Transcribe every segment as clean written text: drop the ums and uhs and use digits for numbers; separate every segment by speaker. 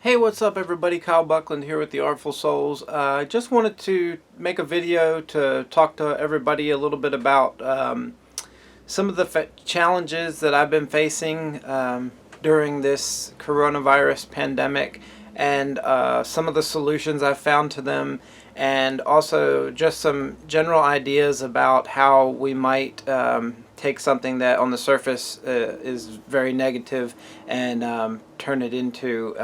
Speaker 1: Hey, what's up everybody? Kyle Buckland here with the Artful Souls. I just wanted to make a video to talk to everybody a little bit about some of the challenges that I've been facing during this coronavirus pandemic, and some of the solutions I've found to them, and also just some general ideas about how we might take something that on the surface is very negative and turn it into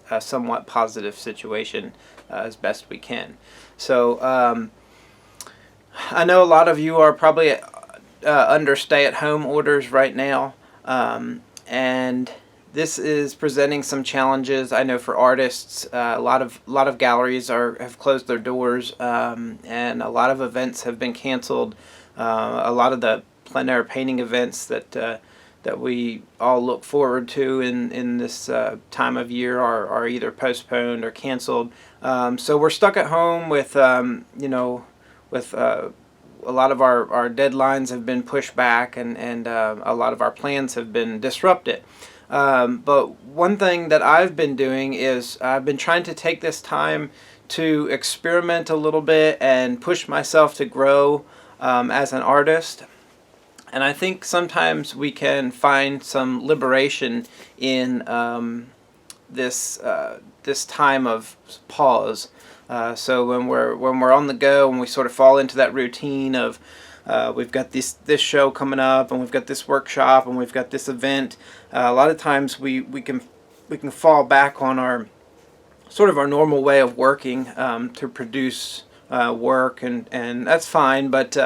Speaker 1: a somewhat positive situation as best we can. So I know a lot of you are probably under stay-at-home orders right now, and this is presenting some challenges. I know for artists, a lot of galleries have closed their doors, and a lot of events have been canceled. A lot of the plein air painting events that we all look forward to in this time of year are either postponed or canceled. So we're stuck at home with with a lot of our deadlines have been pushed back, and a lot of our plans have been disrupted. But one thing that I've been doing is I've been trying to take this time to experiment a little bit and push myself to grow as an artist. And I think sometimes we can find some liberation in this time of pause. So when we're on the go and we sort of fall into that routine of we've got this show coming up, and we've got this workshop, and we've got this event, a lot of times we can fall back on our sort of our normal way of working to produce work, and that's fine, but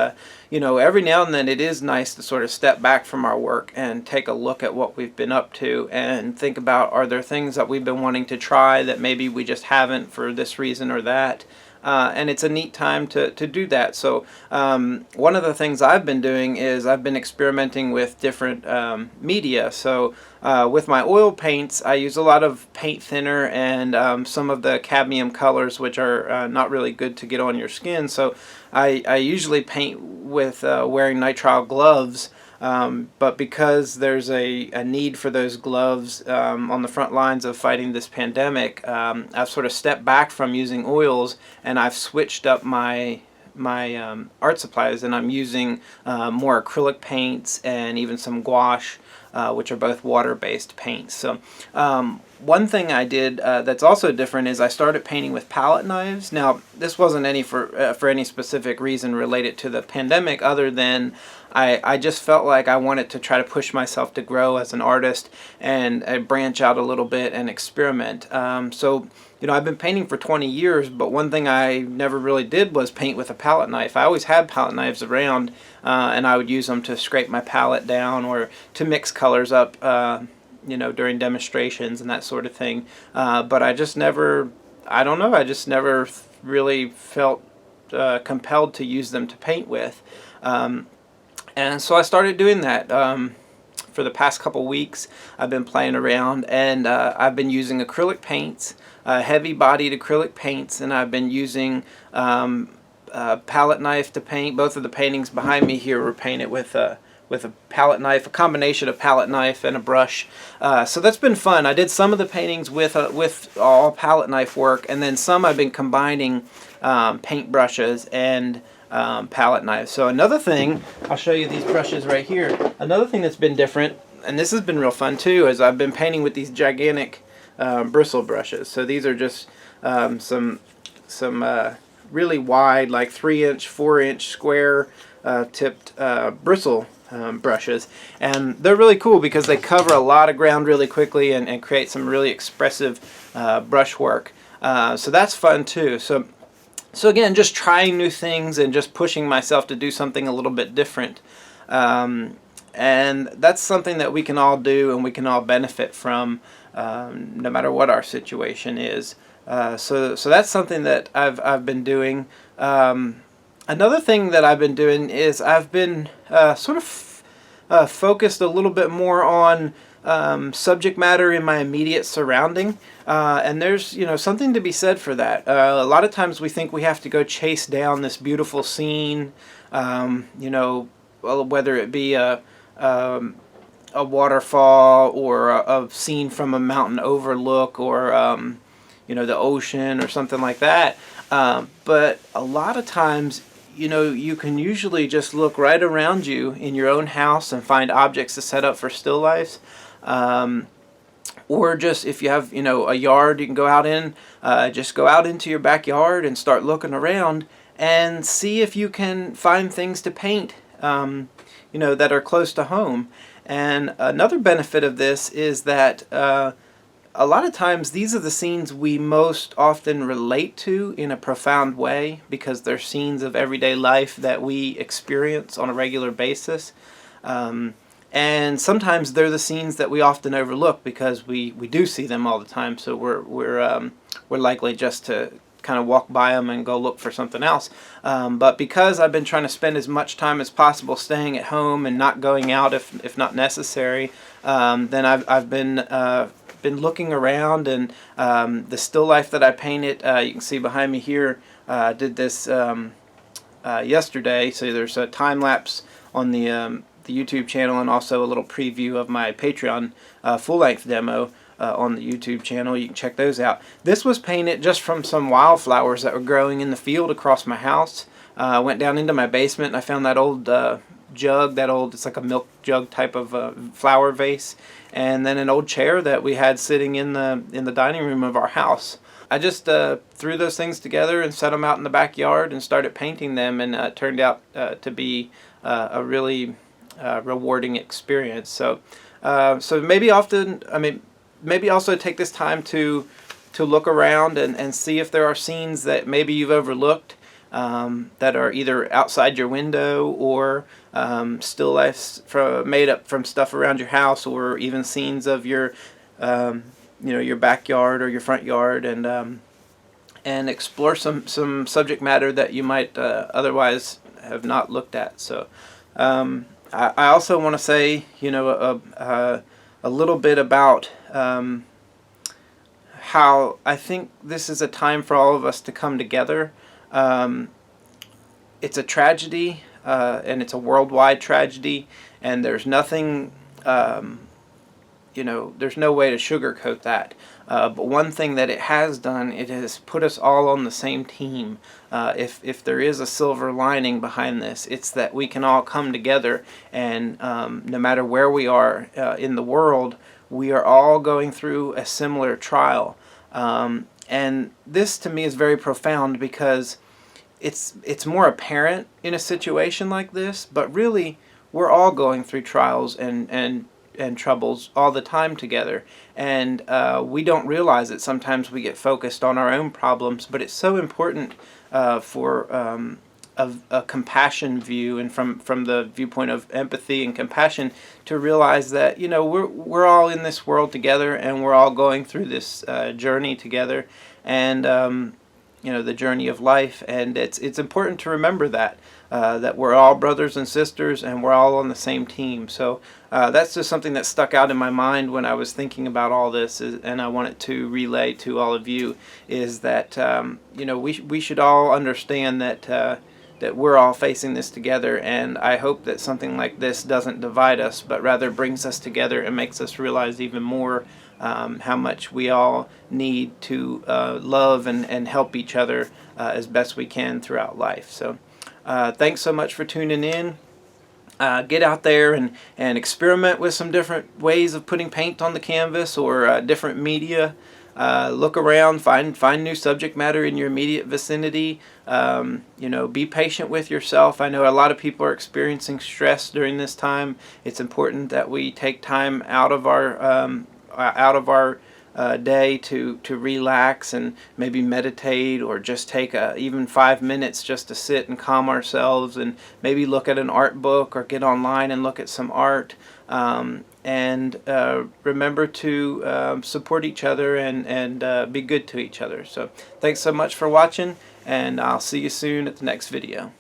Speaker 1: every now and then it is nice to sort of step back from our work and take a look at what we've been up to and think about, are there things that we've been wanting to try that maybe we just haven't for this reason or that. And it's a neat time to do that. So one of the things I've been doing is I've been experimenting with different media. So with my oil paints, I use a lot of paint thinner and some of the cadmium colors, which are not really good to get on your skin. So I usually paint with wearing nitrile gloves. But because there's a need for those gloves on the front lines of fighting this pandemic, I've sort of stepped back from using oils, and I've switched up my art supplies, and I'm using more acrylic paints and even some gouache, which are both water-based paints. So one thing I did that's also different is I started painting with palette knives. Now, this wasn't any for any specific reason related to the pandemic, other than I just felt like I wanted to try to push myself to grow as an artist and branch out a little bit and experiment. So I've been painting for 20 years, but one thing I never really did was paint with a palette knife. I always had palette knives around, and I would use them to scrape my palette down or to mix colors up during demonstrations and that sort of thing. But I just never, I don't know, I just never really felt compelled to use them to paint with. And so I started doing that. For the past couple weeks, I've been playing around, and I've been using acrylic paints, heavy-bodied acrylic paints, and I've been using palette knife to paint. Both of the paintings behind me here were painted with a palette knife, a combination of palette knife and a brush. So that's been fun. I did some of the paintings with all palette knife work, and then some I've been combining paint brushes and palette knives. So another thing, I'll show you these brushes right here. Another thing that's been different, and this has been real fun too, is I've been painting with these gigantic bristle brushes. So these are just some really wide, like 3-inch, 4-inch square tipped bristle brushes, and they're really cool because they cover a lot of ground really quickly and create some really expressive brushwork. So that's fun too. So again, just trying new things and just pushing myself to do something a little bit different. And that's something that we can all do and we can all benefit from, no matter what our situation is. So that's something that I've been doing. Another thing that I've been doing is I've been sort of focused a little bit more on subject matter in my immediate surrounding, and there's something to be said for that. A lot of times we think we have to go chase down this beautiful scene, whether it be a a waterfall or a scene from a mountain overlook, or the ocean or something like that. But a lot of times, you can usually just look right around you in your own house and find objects to set up for still lifes. Or just if you have, a yard you can go out in, just go out into your backyard and start looking around and see if you can find things to paint, that are close to home. And another benefit of this is that a lot of times these are the scenes we most often relate to in a profound way, because they're scenes of everyday life that we experience on a regular basis. And sometimes they're the scenes that we often overlook because we do see them all the time. So we're likely just to kind of walk by them and go look for something else. But because I've been trying to spend as much time as possible staying at home and not going out if not necessary, then I've been looking around, and the still life that I painted, you can see behind me here, did this yesterday. So there's a time lapse on the YouTube channel, and also a little preview of my Patreon full-length demo on the YouTube channel. You can check those out. This was painted just from some wildflowers that were growing in the field across my house. I went down into my basement and I found that old jug, it's like a milk jug type of flower vase, and then an old chair that we had sitting in the dining room of our house. I just threw those things together and set them out in the backyard and started painting them, and it turned out to be a really rewarding experience. So maybe also take this time to look around and see if there are scenes that maybe you've overlooked, that are either outside your window, or still lifes made up from stuff around your house, or even scenes of your your backyard or your front yard, and explore some subject matter that you might otherwise have not looked at. So I also want to say, a little bit about how I think this is a time for all of us to come together. It's a tragedy, and it's a worldwide tragedy, and there's nothing, there's no way to sugarcoat that. But one thing that it has done, it has put us all on the same team. If there is a silver lining behind this, it's that we can all come together, and no matter where we are in the world, we are all going through a similar trial. And this to me is very profound, because it's more apparent in a situation like this, but really we're all going through trials and troubles all the time together, and we don't realize it. Sometimes we get focused on our own problems, but it's so important for a compassion view, and from the viewpoint of empathy and compassion, to realize that we're all in this world together, and we're all going through this journey together, and the journey of life. And it's important to remember that we're all brothers and sisters, and we're all on the same team. So that's just something that stuck out in my mind when I was thinking about all this, and I wanted to relay to all of you, is that we should all understand that we're all facing this together, and I hope that something like this doesn't divide us, but rather brings us together and makes us realize even more how much we all need to love and help each other as best we can throughout life. So thanks so much for tuning in. Get out there and experiment with some different ways of putting paint on the canvas, or different media. Look around, find new subject matter in your immediate vicinity. Be patient with yourself. I know a lot of people are experiencing stress during this time. It's important that we take time out of our day to relax and maybe meditate, or just take even 5 minutes just to sit and calm ourselves, and maybe look at an art book, or get online and look at some art. And remember to support each other and be good to each other. So thanks so much for watching, and I'll see you soon at the next video.